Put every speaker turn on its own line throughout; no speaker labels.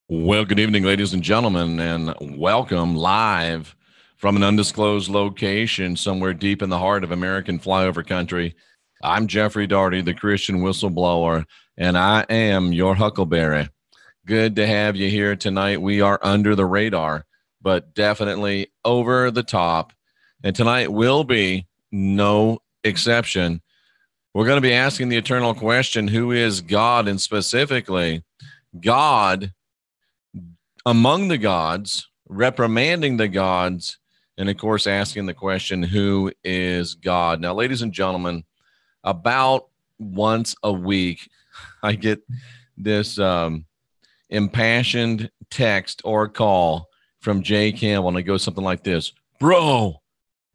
Well, good evening, ladies and gentlemen, and welcome live from an undisclosed location somewhere deep in the heart of American flyover country. I'm Jeffrey Daugherty, the Christian whistleblower, and I am your Huckleberry. Good to have you here tonight. We are under the radar, but definitely over the top. And tonight will be no exception. We're going to be asking the eternal question, who is God? And specifically, God among the gods, reprimanding the gods, and of course, asking the question, who is God? Now, ladies and gentlemen, about once a week, I get this impassioned text or call from Jay Campbell, and it goes something like this: Bro,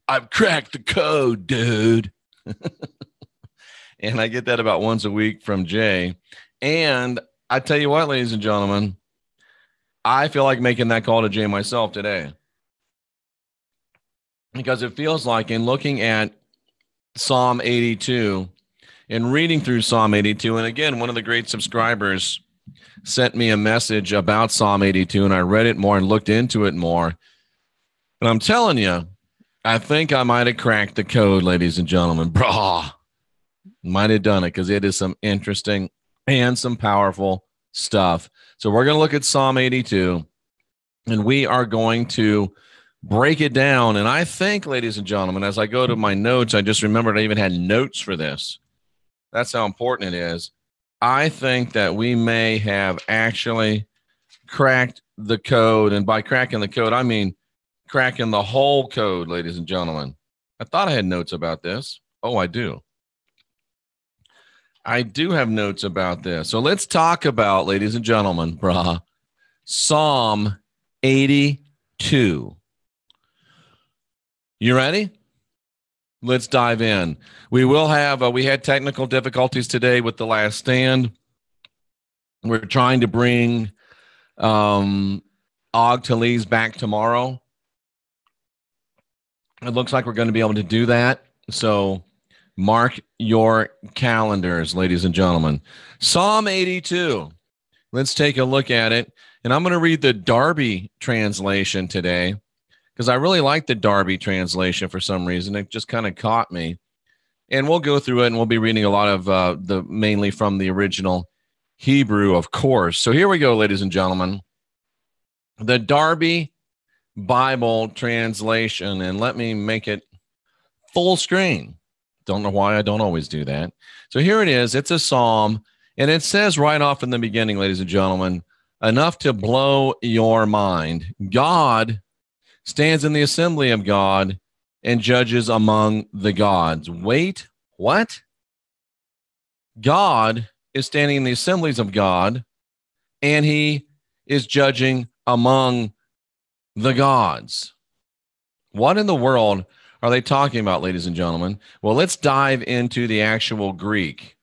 I've cracked the code, dude. And I get that about once a week from Jay. And I tell you what, ladies and gentlemen, I feel like making that call to Jay myself today, because it feels like, in looking at Psalm 82 and reading through Psalm 82, and again, one of the great subscribers sent me a message about Psalm 82, and I read it more and looked into it more. And I'm telling you, I think I might have cracked the code, ladies and gentlemen. Bro, might have done it, because it is some interesting and some powerful stuff. So we're going to look at Psalm 82, and we are going to break it down. And I think, ladies and gentlemen, as I go to my notes, I just remembered I even had notes for this. That's how important it is. I think that we may have actually cracked the code. And by cracking the code, I mean cracking the whole code, ladies and gentlemen. I thought I had notes about this. Oh, I do. I do have notes about this. So let's talk about, ladies and gentlemen, Psalm 82. You ready? Let's dive in. We will have, we had technical difficulties today with The Last Stand. We're trying to bring Og Talese back tomorrow. It looks like we're going to be able to do that. So mark your calendars, ladies and gentlemen. Psalm 82. Let's take a look at it. And I'm going to read the Darby translation today, because I really like the Darby translation for some reason. It just kind of caught me. And we'll go through it, and we'll be reading a lot of mainly from the original Hebrew, of course. So here we go, ladies and gentlemen. The Darby Bible translation. And let me make it full screen. Don't know why I don't always do that. So here it is. It's a psalm, and it says right off in the beginning, ladies and gentlemen, enough to blow your mind. God stands in the assembly of God and judges among the gods. Wait, what? God is standing in the assemblies of God, and he is judging among the gods. What in the world are they talking about, ladies and gentlemen? Well, let's dive into the actual Greek.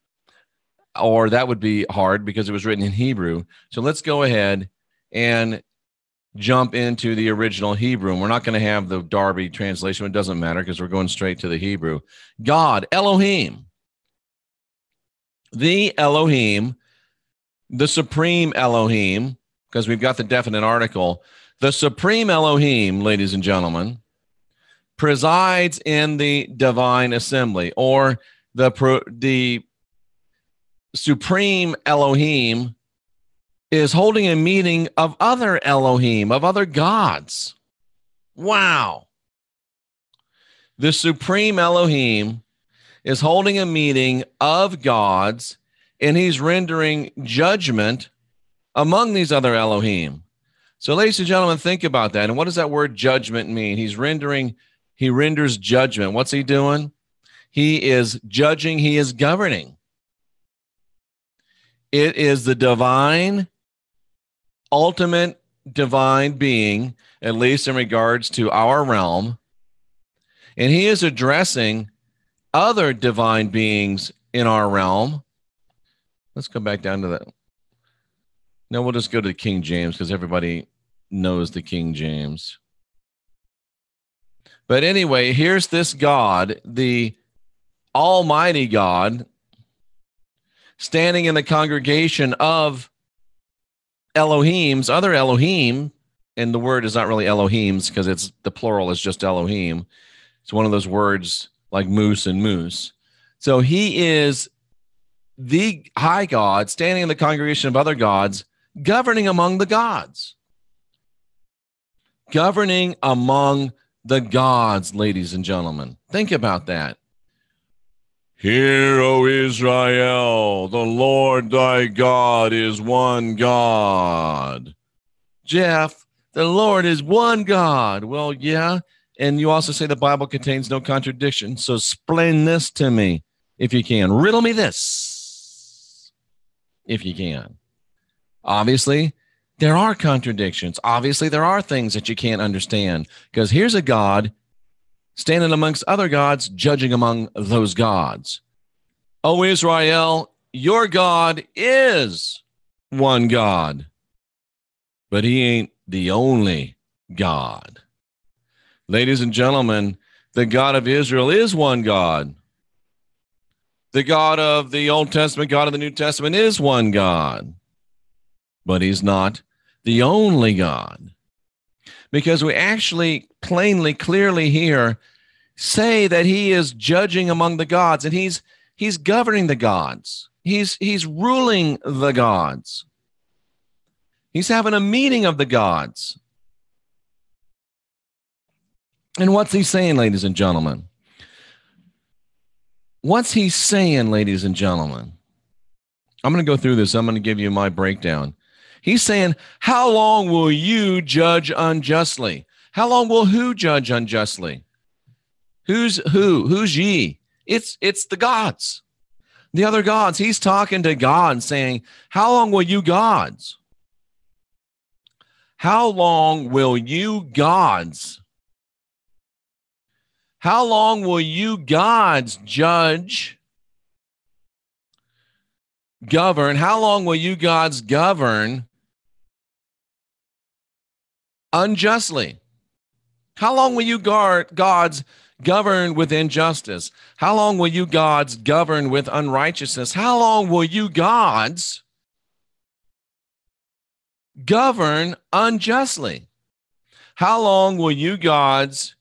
Or that would be hard because it was written in Hebrew. So let's go ahead and jump into the original Hebrew. And we're not going to have the Darby translation. It doesn't matter because we're going straight to the Hebrew. God, Elohim. The Elohim, the supreme Elohim, because we've got the definite article. The supreme Elohim, ladies and gentlemen, presides in the divine assembly, or the supreme Elohim is holding a meeting of other Elohim, of other gods. Wow. The supreme Elohim is holding a meeting of gods, and he's rendering judgment among these other Elohim. So, ladies and gentlemen, think about that. And what does that word judgment mean? He renders judgment. What's he doing? He is judging. He is governing. It is the divine, ultimate divine being, at least in regards to our realm. And he is addressing other divine beings in our realm. Let's go back down to that. No, we'll just go to the King James because everybody knows the King James. But anyway, here's this God, the Almighty God, standing in the congregation of Elohims, other Elohim, and the word is not really Elohims because it's the plural is just Elohim. It's one of those words like moose and moose. So he is the high God standing in the congregation of other gods, governing among the gods. Governing among the gods, ladies and gentlemen. Think about that. Hear, O Israel, the Lord thy God is one God. Jeff, the Lord is one God. Well, yeah. And you also say the Bible contains no contradiction. So explain this to me if you can. Riddle me this if you can. Obviously, there are contradictions. Obviously, there are things that you can't understand because here's a God standing amongst other gods, judging among those gods. O Israel, your God is one God, but he ain't the only God. Ladies and gentlemen, the God of Israel is one God. The God of the Old Testament, God of the New Testament is one God, but he's not the only God. Because we actually plainly, clearly here say that he is judging among the gods and he's governing the gods. He's ruling the gods. He's having a meeting of the gods. And what's he saying, ladies and gentlemen? What's he saying, ladies and gentlemen? I'm going to go through this. I'm going to give you my breakdown. He's saying, how long will you judge unjustly? How long will who judge unjustly? Who's who? Who's ye? It's the gods, the other gods. He's talking to God saying, how long will you gods? How long will you gods? How long will you gods judge, govern? How long will you gods govern unjustly? How long will you gods govern with injustice? How long will you gods govern with unrighteousness? How long will you gods govern unjustly? How long will you gods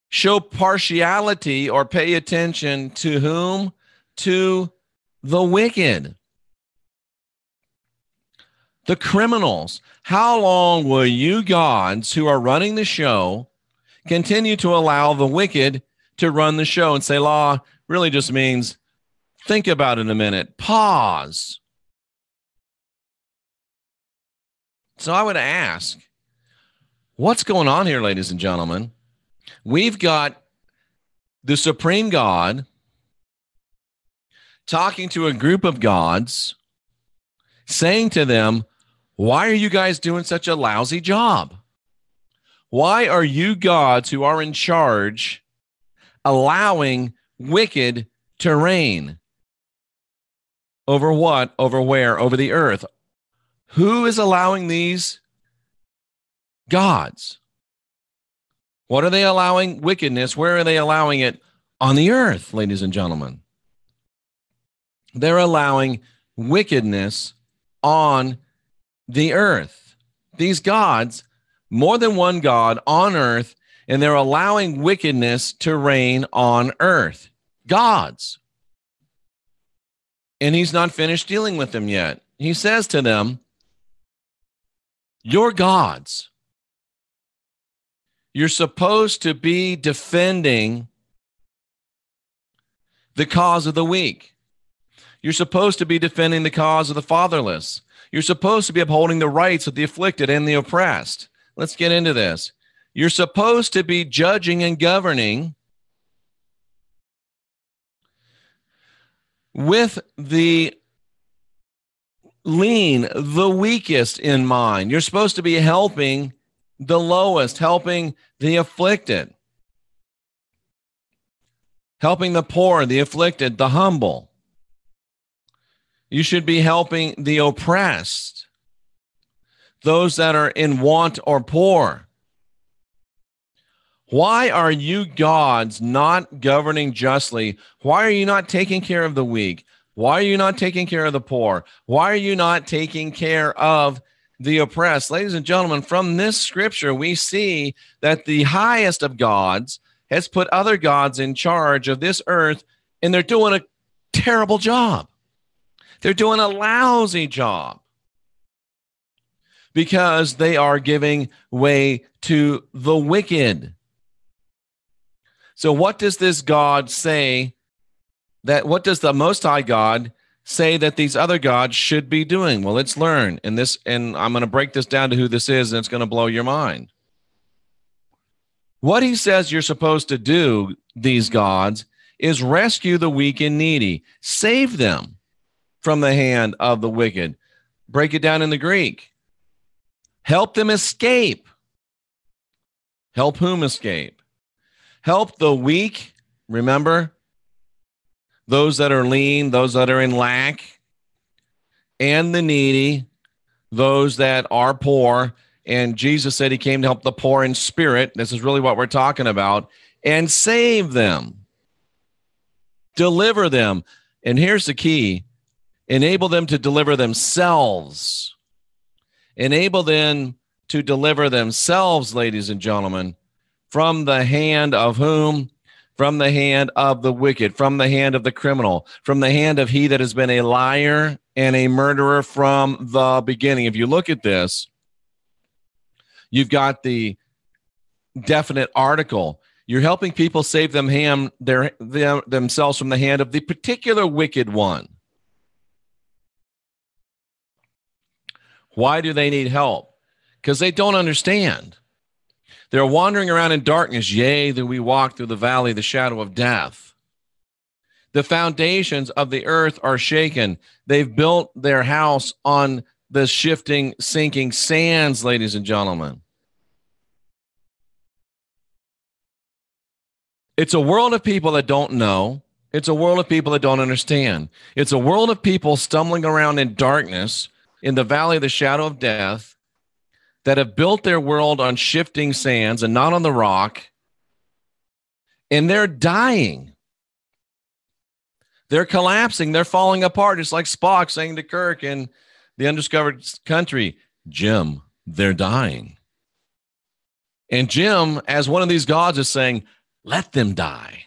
show partiality or pay attention to whom? To the wicked, the criminals. How long will you gods who are running the show continue to allow the wicked to run the show? And Selah really just means think about it a minute, pause. So I would ask, what's going on here, ladies and gentlemen? We've got the supreme God talking to a group of gods, saying to them, why are you guys doing such a lousy job? Why are you gods who are in charge allowing wicked to reign? Over what? Over where? Over the earth. Who is allowing these gods? What are they allowing? Wickedness. Where are they allowing it? On the earth, ladies and gentlemen. They're allowing wickedness on the earth. These gods, more than one God on earth, and they're allowing wickedness to reign on earth. Gods. And he's not finished dealing with them yet. He says to them, you're gods. You're supposed to be defending the cause of the weak. You're supposed to be defending the cause of the fatherless. You're supposed to be upholding the rights of the afflicted and the oppressed. Let's get into this. You're supposed to be judging and governing with the lean, the weakest in mind. You're supposed to be helping the lowest, helping the afflicted, helping the poor, the afflicted, the humble. You should be helping the oppressed, those that are in want or poor. Why are you gods not governing justly? Why are you not taking care of the weak? Why are you not taking care of the poor? Why are you not taking care of the oppressed? Ladies and gentlemen, from this scripture, we see that the highest of gods has put other gods in charge of this earth, and they're doing a terrible job. They're doing a lousy job because they are giving way to the wicked. So what does this God say what does the Most High God say that these other gods should be doing? Well, let's learn. And I'm going to break this down to who this is, and it's going to blow your mind. What he says you're supposed to do, these gods, is rescue the weak and needy, save them from the hand of the wicked. Break it down in the Greek. Help them escape. Help whom escape? Help the weak, remember? Those that are lean, those that are in lack, and the needy, those that are poor. And Jesus said he came to help the poor in spirit. This is really what we're talking about. And save them. Deliver them. And here's the key. Enable them to deliver themselves. Enable them to deliver themselves, ladies and gentlemen, from the hand of whom? From the hand of the wicked, from the hand of the criminal, from the hand of he that has been a liar and a murderer from the beginning. If you look at this, you've got the definite article. You're helping people save themselves from the hand of the particular wicked one. Why do they need help? Because they don't understand. They're wandering around in darkness. Yea, that we walk through the valley of the shadow of death. The foundations of the earth are shaken. They've built their house on the shifting, sinking sands, ladies and gentlemen. It's a world of people that don't know. It's a world of people that don't understand. It's a world of people stumbling around in darkness in the valley of the shadow of death, that have built their world on shifting sands and not on the rock, and they're dying. They're collapsing. They're falling apart. It's like Spock saying to Kirk in The Undiscovered Country, Jim, they're dying. And Jim, as one of these gods, is saying, let them die.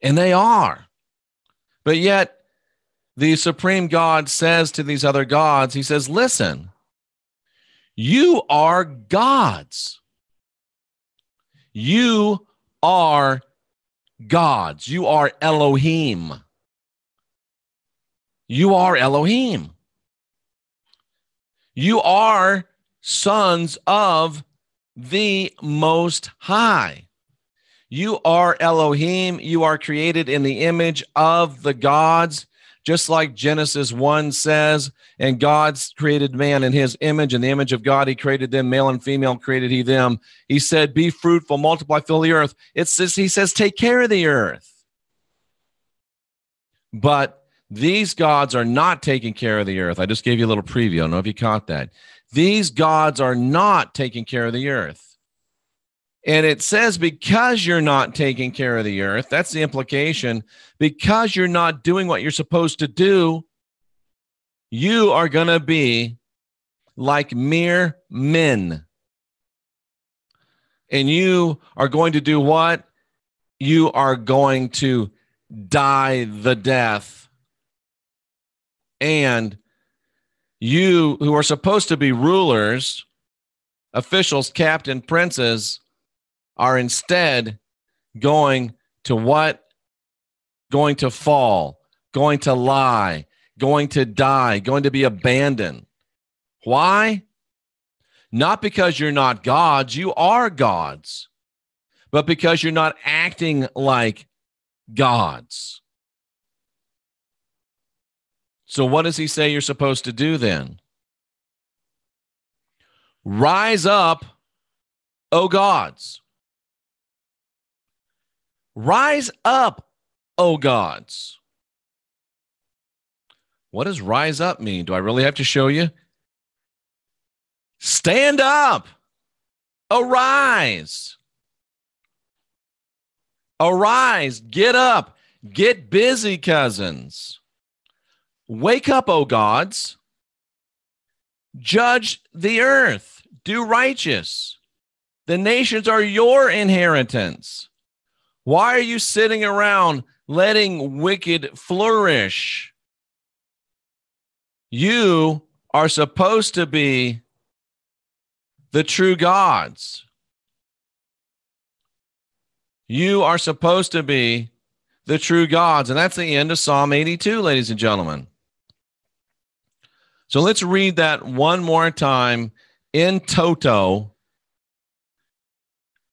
And they are. But yet, the supreme God says to these other gods, he says, listen, you are gods. You are gods. You are Elohim. You are Elohim. You are sons of the Most High. You are Elohim. You are created in the image of the gods, just like Genesis 1 says, and God created man in his image. In the image of God, he created them, male and female created he them. He said, be fruitful, multiply, fill the earth. He says, take care of the earth. But these gods are not taking care of the earth. I just gave you a little preview. I don't know if you caught that. These gods are not taking care of the earth. And it says, because you're not taking care of the earth, that's the implication, because you're not doing what you're supposed to do, you are going to be like mere men. And you are going to do what? You are going to die the death. And you who are supposed to be rulers, officials, captain, princes, are instead going to what? Going to fall, going to lie, going to die, going to be abandoned. Why? Not because you're not gods, you are gods, but because you're not acting like gods. So what does he say you're supposed to do then? Rise up, O gods. Rise up, O gods. What does rise up mean? Do I really have to show you? Stand up. Arise. Arise. Get up. Get busy, cousins. Wake up, O gods. Judge the earth. Do righteous. The nations are your inheritance. Why are you sitting around letting wicked flourish? You are supposed to be the true gods. You are supposed to be the true gods. And that's the end of Psalm 82, ladies and gentlemen. So let's read that one more time in toto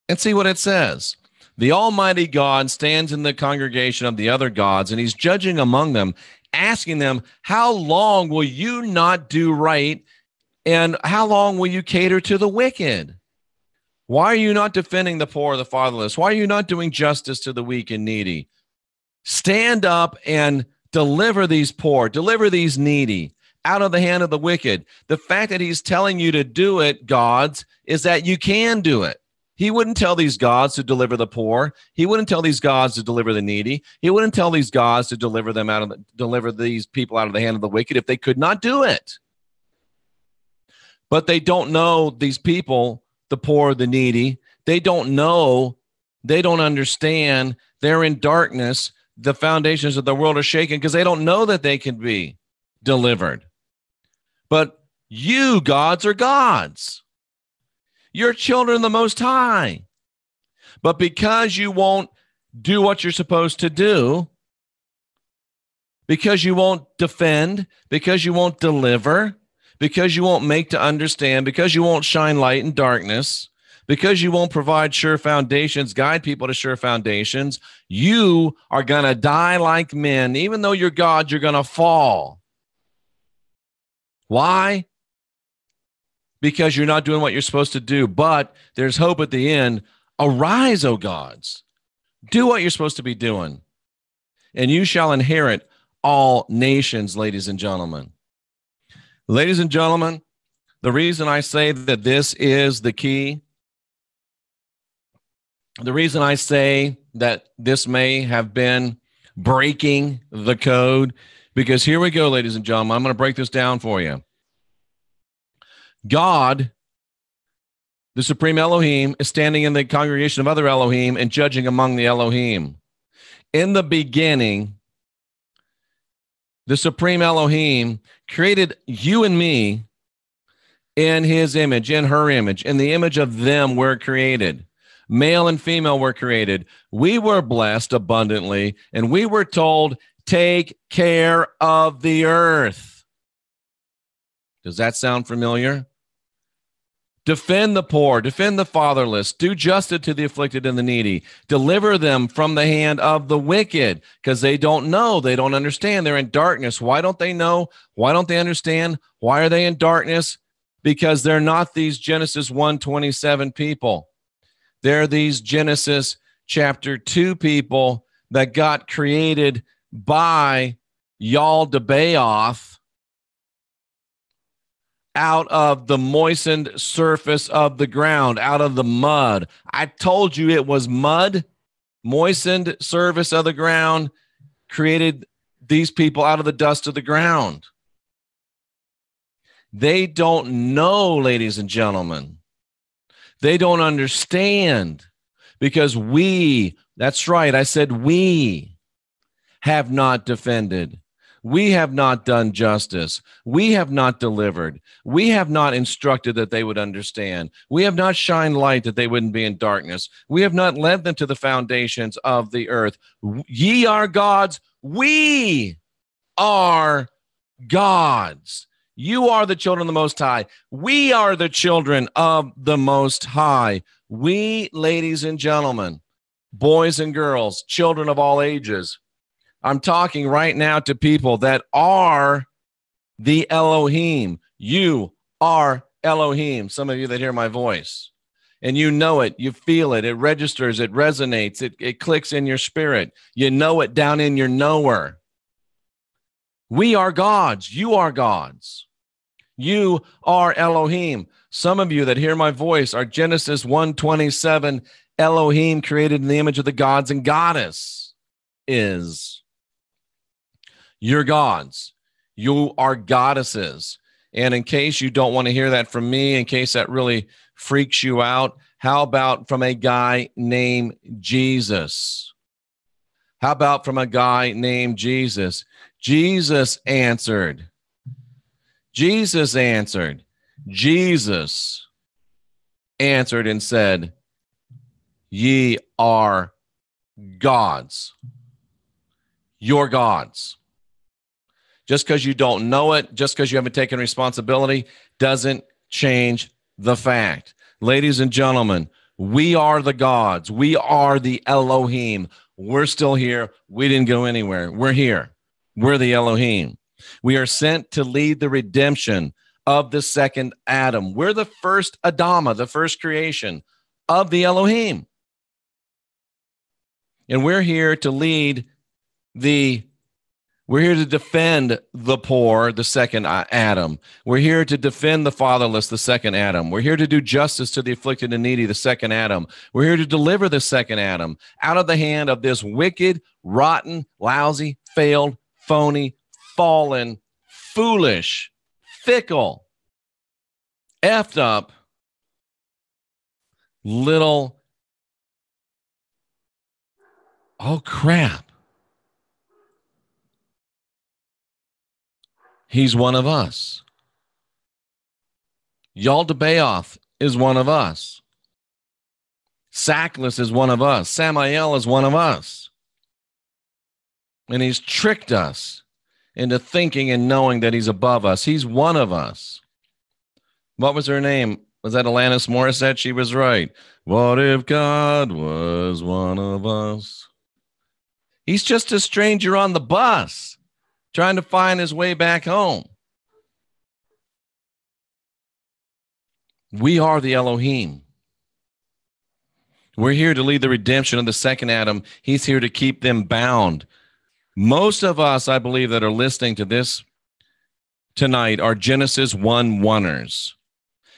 and see what it says. The Almighty God stands in the congregation of the other gods, and he's judging among them, asking them, how long will you not do right, and how long will you cater to the wicked? Why are you not defending the poor, the fatherless? Why are you not doing justice to the weak and needy? Stand up and deliver these poor, deliver these needy out of the hand of the wicked. The fact that he's telling you to do it, gods, is that you can do it. He wouldn't tell these gods to deliver the poor. He wouldn't tell these gods to deliver the needy. He wouldn't tell these gods to deliver these people out of the hand of the wicked if they could not do it. But they don't know these people, the poor, the needy. They don't know. They don't understand. They're in darkness. The foundations of the world are shaken because they don't know that they can be delivered. But you, gods, are gods. You're children of the Most High. But because you won't do what you're supposed to do, because you won't defend, because you won't deliver, because you won't make to understand, because you won't shine light in darkness, because you won't provide sure foundations, guide people to sure foundations, you are going to die like men. Even though you're God, you're going to fall. Why? Because you're not doing what you're supposed to do. But there's hope at the end. Arise, O gods. Do what you're supposed to be doing. And you shall inherit all nations, ladies and gentlemen. Ladies and gentlemen, the reason I say that this is the key, the reason I say that this may have been breaking the code, because here we go, ladies and gentlemen. I'm going to break this down for you. God, the supreme Elohim, is standing in the congregation of other Elohim and judging among the Elohim. In the beginning, the supreme Elohim created you and me in his image, in her image. In the image of them we're created. Male and female were created. We were blessed abundantly, and we were told, take care of the earth. Does that sound familiar? Defend the poor, defend the fatherless, do justice to the afflicted and the needy, deliver them from the hand of the wicked, because they don't know, they don't understand, they're in darkness. Why don't they know? Why don't they understand? Why are they in darkness? Because they're not these Genesis 1:27 people. They're these Genesis chapter 2 people that got created by Yaldabaoth out of the moistened surface of the ground, out of the mud. I told you it was mud, moistened surface of the ground, created these people out of the dust of the ground. They don't know, ladies and gentlemen. They don't understand, because we, that's right, I said we have not defended. We have not done justice. We have not delivered. We have not instructed that they would understand. We have not shined light that they wouldn't be in darkness. We have not led them to the foundations of the earth. Ye are gods. We are gods. You are the children of the Most High. We are the children of the Most High. We, ladies and gentlemen, boys and girls, children of all ages. I'm talking right now to people that are the Elohim. You are Elohim. Some of you that hear my voice, and you know it, you feel it, it registers, it resonates, it clicks in your spirit. You know it down in your knower. We are gods. You are gods. You are Elohim. Some of you that hear my voice are Genesis 1:27 Elohim, created in the image of the gods and goddess. is. You're gods. You are goddesses. And in case you don't want to hear that from me, in case that really freaks you out, how about from a guy named Jesus? How about from a guy named Jesus? Jesus answered. Jesus answered. Jesus answered and said, ye are gods. You're gods. Just because you don't know it, just because you haven't taken responsibility, doesn't change the fact. Ladies and gentlemen, we are the gods. We are the Elohim. We're still here. We didn't go anywhere. We're here. We're the Elohim. We are sent to lead the redemption of the second Adam. We're the first Adama, the first creation of the Elohim. And we're here to lead we're here to defend the poor, the second Adam. We're here to defend the fatherless, the second Adam. We're here to do justice to the afflicted and needy, the second Adam. We're here to deliver the second Adam out of the hand of this wicked, rotten, lousy, failed, phony, fallen, foolish, fickle, effed up, little, oh crap. He's one of us. Yaldabaoth is one of us. Sackless is one of us. Samael is one of us. And he's tricked us into thinking and knowing that he's above us. He's one of us. What was her name? Was that Alanis Morissette? She was right. What if God was one of us? He's just a stranger on the bus, trying to find his way back home. We are the Elohim. We're here to lead the redemption of the second Adam. He's here to keep them bound. Most of us, I believe, that are listening to this tonight are Genesis 1-1ers.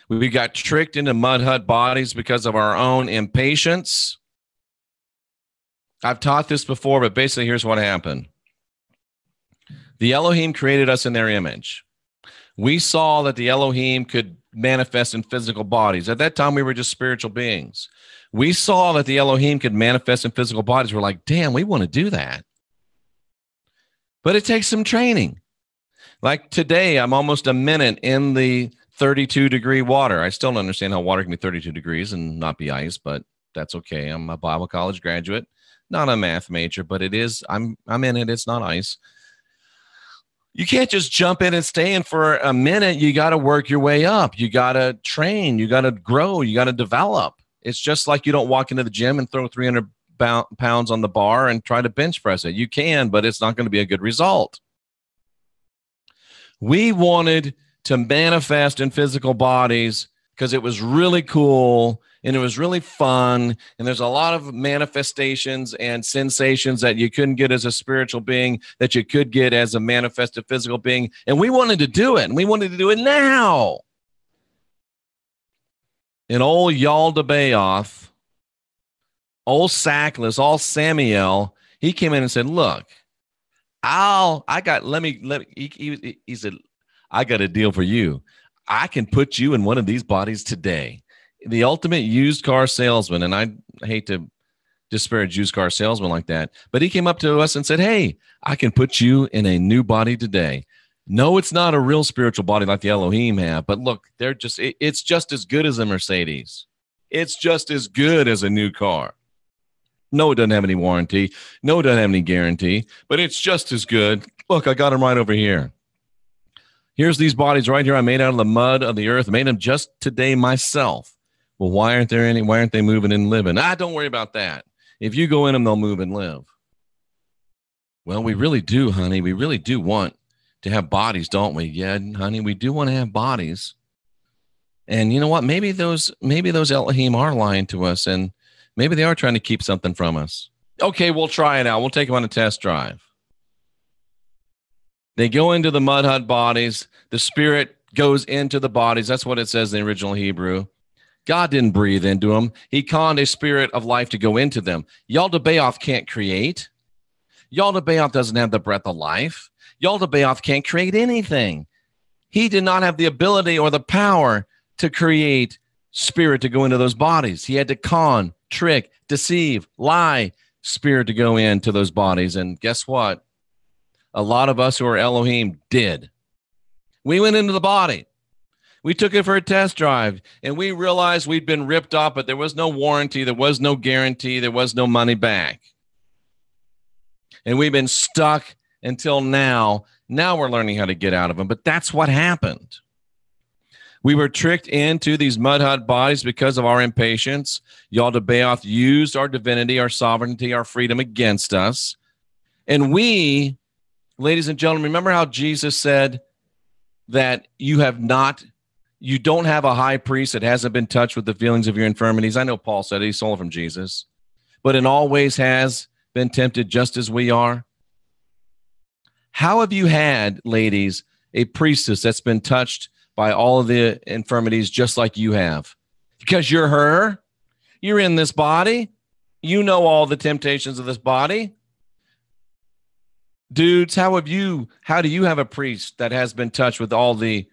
We got tricked into mud hut bodies because of our own impatience. I've taught this before, but basically here's what happened. The Elohim created us in their image. We saw that the Elohim could manifest in physical bodies. At that time, we were just spiritual beings. We saw that the Elohim could manifest in physical bodies. We're like, damn, we want to do that. But it takes some training. Like today, I'm almost a minute in the 32-degree water. I still don't understand how water can be 32 degrees and not be ice, but that's okay. I'm a Bible college graduate, not a math major, but it is. I'm in it. It's not ice. You can't just jump in and stay in for a minute. You got to work your way up. You got to train. You got to grow. You got to develop. It's just like you don't walk into the gym and throw 300 pounds on the bar and try to bench press it. You can, but it's not going to be a good result. We wanted to manifest in physical bodies because it was really cool and it was really fun. And there's a lot of manifestations and sensations that you couldn't get as a spiritual being that you could get as a manifested physical being. And we wanted to do it. And we wanted to do it now. And old Yaldabaoth, old Sackless, old Samael, he came in and said, look, he said, I got a deal for you. I can put you in one of these bodies today. The ultimate used car salesman, and I hate to disparage used car salesman like that, but he came up to us and said, hey, I can put you in a new body today. No, it's not a real spiritual body like the Elohim have, but look, it's just as good as a Mercedes. It's just as good as a new car. No, it doesn't have any warranty. No, it doesn't have any guarantee, but it's just as good. Look, I got them right over here. Here's these bodies right here. I made out of the mud of the earth. I made them just today myself. Well, why aren't they moving and living? Don't worry about that. If you go in them, they'll move and live. Well, we really do, honey. We really do want to have bodies, don't we? Yeah, honey, we do want to have bodies. And you know what? Maybe those Elohim are lying to us, and maybe they are trying to keep something from us. Okay, we'll try it out. We'll take them on a test drive. They go into the mud hut bodies. The spirit goes into the bodies. That's what it says in the original Hebrew. God didn't breathe into them. He conned a spirit of life to go into them. Yaldabaoth can't create. Yaldabaoth doesn't have the breath of life. Yaldabaoth can't create anything. He did not have the ability or the power to create spirit to go into those bodies. He had to con, trick, deceive, lie, spirit to go into those bodies. And guess what? A lot of us who are Elohim did. We went into the body. We took it for a test drive, and we realized we'd been ripped off, but there was no warranty, there was no guarantee, there was no money back. And we've been stuck until now. Now we're learning how to get out of them, but that's what happened. We were tricked into these mud hut bodies because of our impatience. Yaldabaoth used our divinity, our sovereignty, our freedom against us. And we, ladies and gentlemen, remember how Jesus said that you don't have a high priest that hasn't been touched with the feelings of your infirmities. I know Paul said it, he stole it from Jesus, but in all ways has been tempted just as we are. How have you had, ladies, a priestess that's been touched by all of the infirmities just like you have? Because you're her. You're in this body. You know all the temptations of this body. Dudes, how do you have a priest that has been touched with all the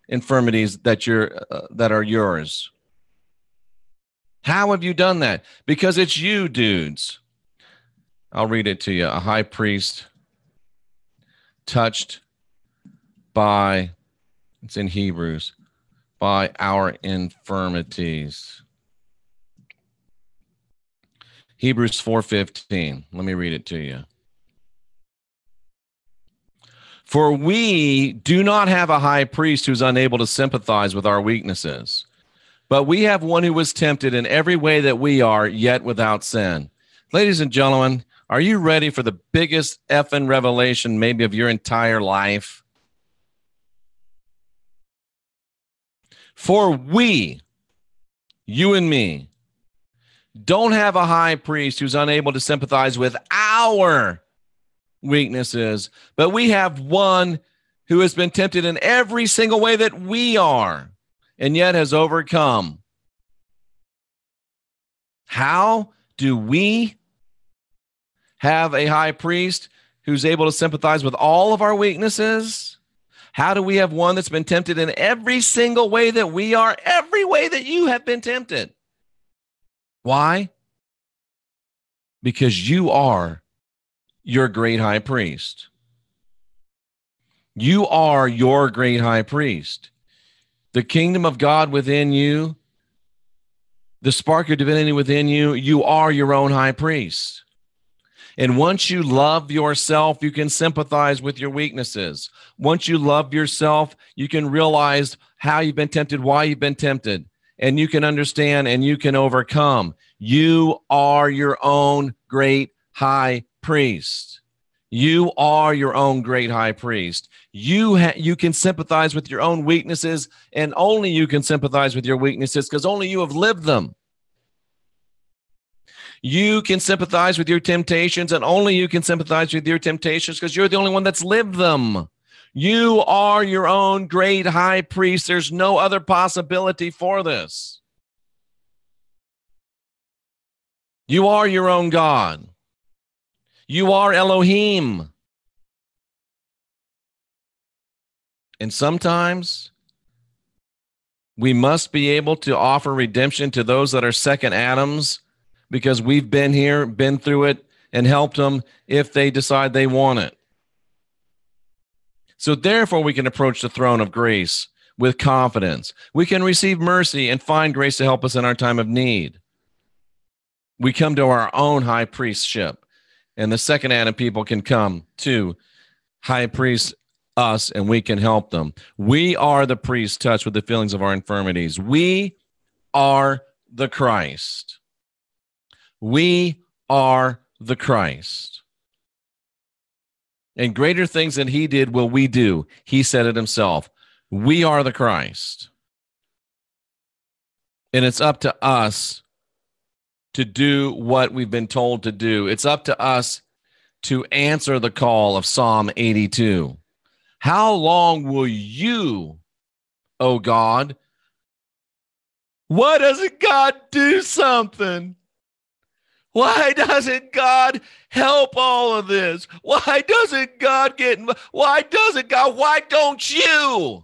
infirmities that are yours? How have you done that? Because it's you, dudes. I'll read it to you. A high priest touched by, it's in Hebrews, by our infirmities. Hebrews 4:15. Let me read it to you. For we do not have a high priest who's unable to sympathize with our weaknesses, but we have one who was tempted in every way that we are, yet without sin. Ladies and gentlemen, are you ready for the biggest effing revelation maybe of your entire life? For we, you and me, don't have a high priest who's unable to sympathize with our weaknesses, but we have one who has been tempted in every single way that we are, and yet has overcome. How do we have a high priest who's able to sympathize with all of our weaknesses? How do we have one that's been tempted in every single way that we are, every way that you have been tempted? Why? Because you are your great high priest. You are your great high priest. The kingdom of God within you, the spark of divinity within you, you are your own high priest. And once you love yourself, you can sympathize with your weaknesses. Once you love yourself, you can realize how you've been tempted, why you've been tempted, and you can understand and you can overcome. You are your own great high priest. You are your own great high priest. You can sympathize with your own weaknesses, and only you can sympathize with your weaknesses because only you have lived them. You can sympathize with your temptations, and only you can sympathize with your temptations because you're the only one that's lived them. You are your own great high priest. There's no other possibility for this. You are your own God. You are Elohim. And sometimes we must be able to offer redemption to those that are second Adams because we've been here, been through it, and helped them if they decide they want it. So therefore, we can approach the throne of grace with confidence. We can receive mercy and find grace to help us in our time of need. We come to our own high priestship, and the second Adam people can come to high priest us, and we can help them. We are the priests touched with the feelings of our infirmities. We are the Christ. We are the Christ. And greater things than he did will we do. He said it himself. We are the Christ. And it's up to us to do what we've been told to do. It's up to us to answer the call of Psalm 82. How long will you, O God? Why doesn't God do something? Why doesn't God help all of this? Why doesn't God why doesn't God? Why don't you?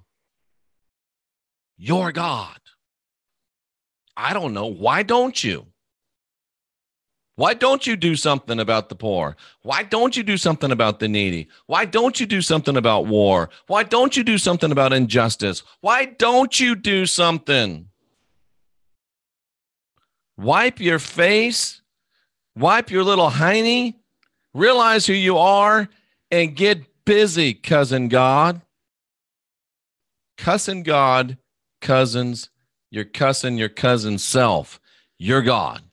You're God. I don't know. Why don't you? Why don't you do something about the poor? Why don't you do something about the needy? Why don't you do something about war? Why don't you do something about injustice? Why don't you do something? Wipe your face, wipe your little hiney, realize who you are, and get busy, cousin God. Cussing God, cousins, you're cussing your cousin's self. You're God.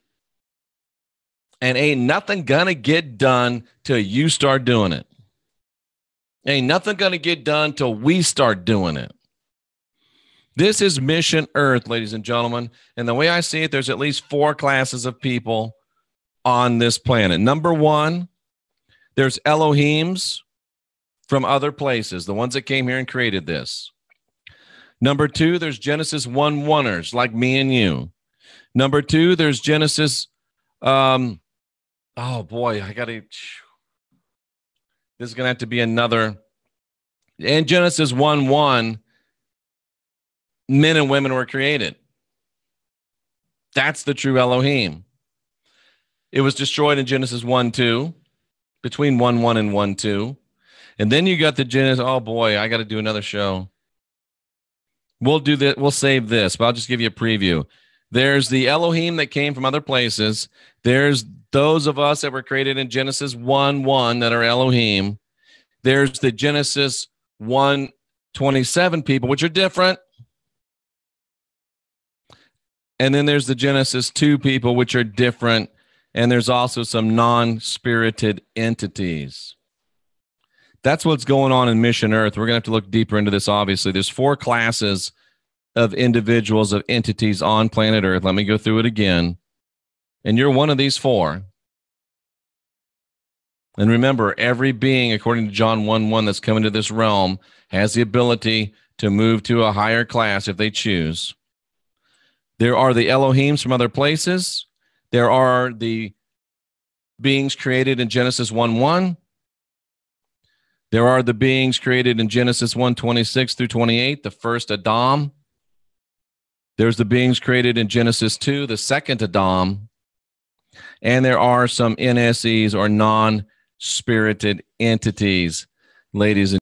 And ain't nothing gonna get done till you start doing it. Ain't nothing gonna get done till we start doing it. This is Mission Earth, ladies and gentlemen. And the way I see it, there's at least 4 classes of people on this planet. Number 1, there's Elohims from other places, the ones that came here and created this. Number 2, there's Genesis 1-1ers like me and you. Number 2, there's Genesis oh boy, this is going to have to be another. In Genesis 1:1, men and women were created. That's the true Elohim. It was destroyed in Genesis 1:2, between 1:1 and 1:2. And then you got the Genesis. Oh boy, I got to do another show. We'll do that. We'll save this, but I'll just give you a preview. There's the Elohim that came from other places. There's those of us that were created in Genesis 1:1 that are Elohim. There's the Genesis 1:27 people, which are different. And then there's the Genesis 2 people, which are different. And there's also some non-spirited entities. That's what's going on in Mission Earth. We're going to have to look deeper into this, obviously. There's 4 classes of individuals, of entities on planet Earth. Let me go through it again. And you're one of these 4. And remember, every being, according to John 1:1, that's come into this realm has the ability to move to a higher class if they choose. There are the Elohims from other places. There are the beings created in Genesis 1:1. There are the beings created in Genesis 1:26 through 28, the first Adam. There's the beings created in Genesis 2, the second Adam. And there are some NSEs or non-spirited entities, ladies and